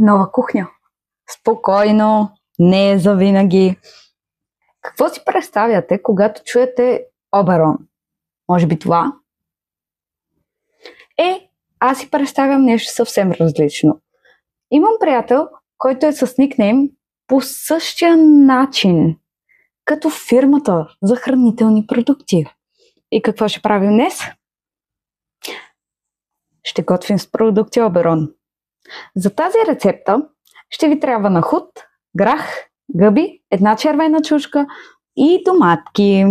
Нова кухня. Спокойно, не е завинаги. Какво си представяте, когато чуете Оберон? Може би това? Аз си представям нещо съвсем различно. Имам приятел, който е с никнейм по същия начин, като фирмата за хранителни продукти. И какво ще правим днес? Ще готвим с продукти Оберон. За тази рецепта ще ви трябва нахут, грах, гъби, една червена чушка и доматки.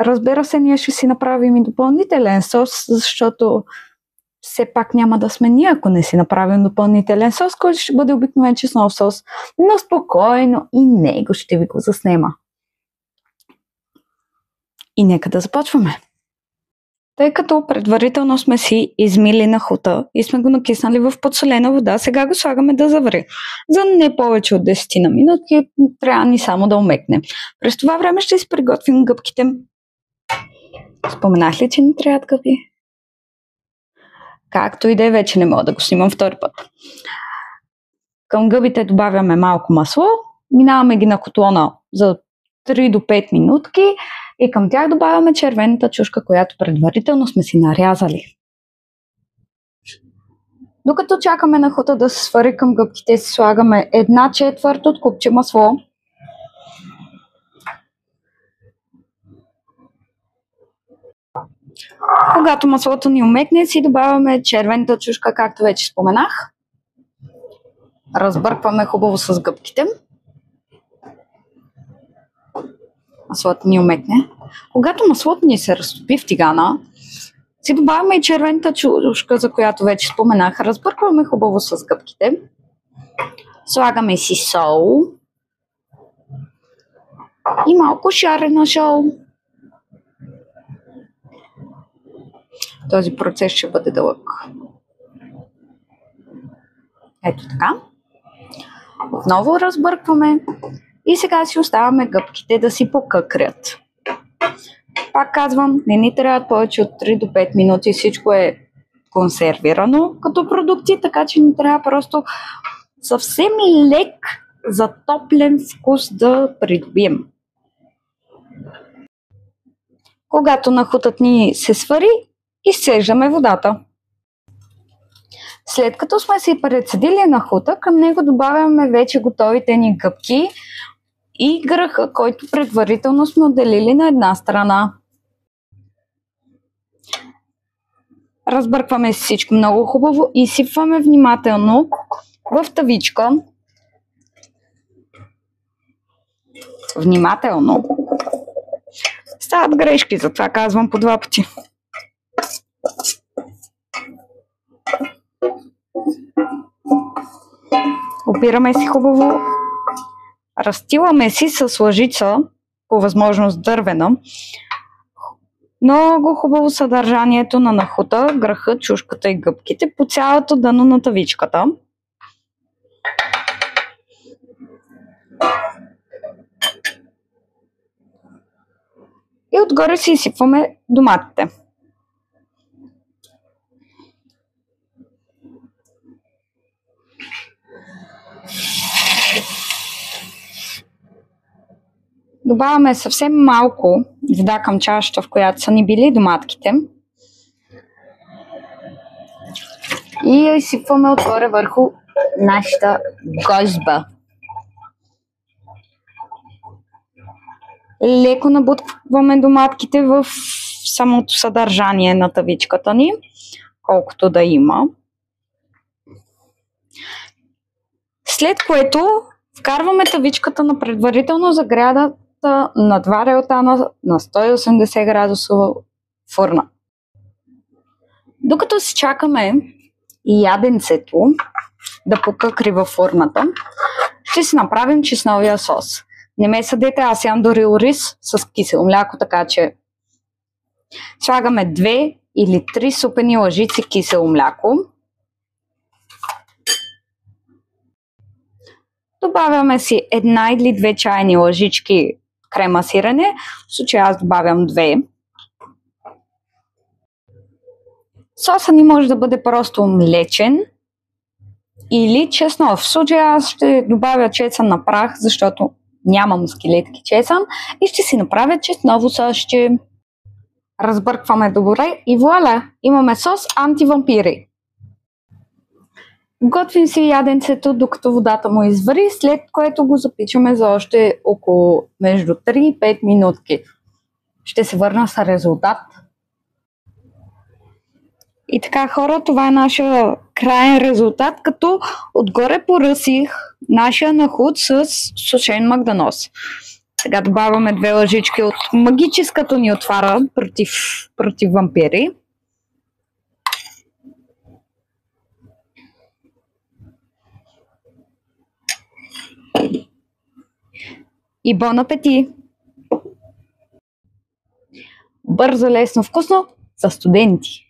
Разбира се, ние ще си направим и допълнителен сос, защото все пак няма да сме ние, ако не си направим допълнителен сос, който ще бъде обикновен чеснов сос, но спокойно и него ще ви го заснема. И нека да започваме. Тъй като предварително сме си измили нахута и сме го накиснали в подсолена вода, сега го слагаме да завари. За не повече от 10 минутки трябва ни само да омекне. През това време ще си приготвим гъбките. Споменах ли, че ни трябват гъби? Както и да е, вече не мога да го снимам втори път. Към гъбите добавяме малко масло, минаваме ги на котлона за 3 до 5 минутки и към тях добавяме червената чушка, която предварително сме си нарязали. Докато чакаме нахута да се свари, към гъбките си слагаме 1/4 от купче масло. Когато маслото ни омекне, си добавяме червената чушка, както вече споменах. Разбъркваме хубаво с гъбките. Маслото ни омекне. Когато маслото ни се разтопи в тигана, си добавяме и червената чушка, за която вече споменах. Разбъркваме хубаво с гъбките. Слагаме си сол и малко шарена сол. Този процес ще бъде дълъг. Ето така. Отново разбъркваме и сега си оставяме гъбките да си покъкрят. Пак казвам, не ни трябват повече от 3 до 5 минути. Всичко е консервирано като продукти, така че ни трябва просто съвсем лек затоплен вкус да придобием. Когато нахутът ни се свари, изцеждаме водата. След като сме си прецедили нахута, към него добавяме вече готовите ни гъбки и гръха, който предварително сме отделили на една страна. Разбъркваме всичко много хубаво и сипваме внимателно в тавичка. Внимателно. Стават грешки, затова казвам по 2 пъти. Опираме си хубаво, разтиламе си с лъжица, по възможност дървена, много хубаво съдържанието на нахута, гръха, чушката и гъбките по цялото дъно на тавичката. И отгоре си изсипваме доматите. Добавяме съвсем малко вода към чашата, в която са ни били доматките. И я изсипваме отгоре върху нашата гозба. Леко набутваме доматките в самото съдържание на тавичката ни, колкото да има. След което вкарваме тавичката на предварително загрядата на 2 релтана на 180 градусова фурна. Докато си чакаме яденцето да покъкри във фурната, ще си направим чесновия сос. Не ме съдете, аз ям дори ориз с кисело мляко, така че слагаме 2 или 3 супени лъжици кисело мляко. Добавяме си 1 или 2 чайни лъжички крема сирене. В случая аз добавям 2. Соса ни може да бъде просто млечен или чеснок. В случая аз ще добавя чесън на прах, защото нямам скелетки чесън и ще си направя чесново съще. Разбъркваме добре и вуаля! Имаме сос антивампири. Готвим си яденцето, докато водата му извари, след което го запичаме за още около между 3 и 5 минутки. Ще се върна с резултат. И така, хора, това е нашия краен резултат, като отгоре поръсих нашия нахуд с сушен магданоз. Сега добавяме 2 лъжички от магическата ни отвара против вампири. И бон апети! Бързо, лесно, вкусно за студенти!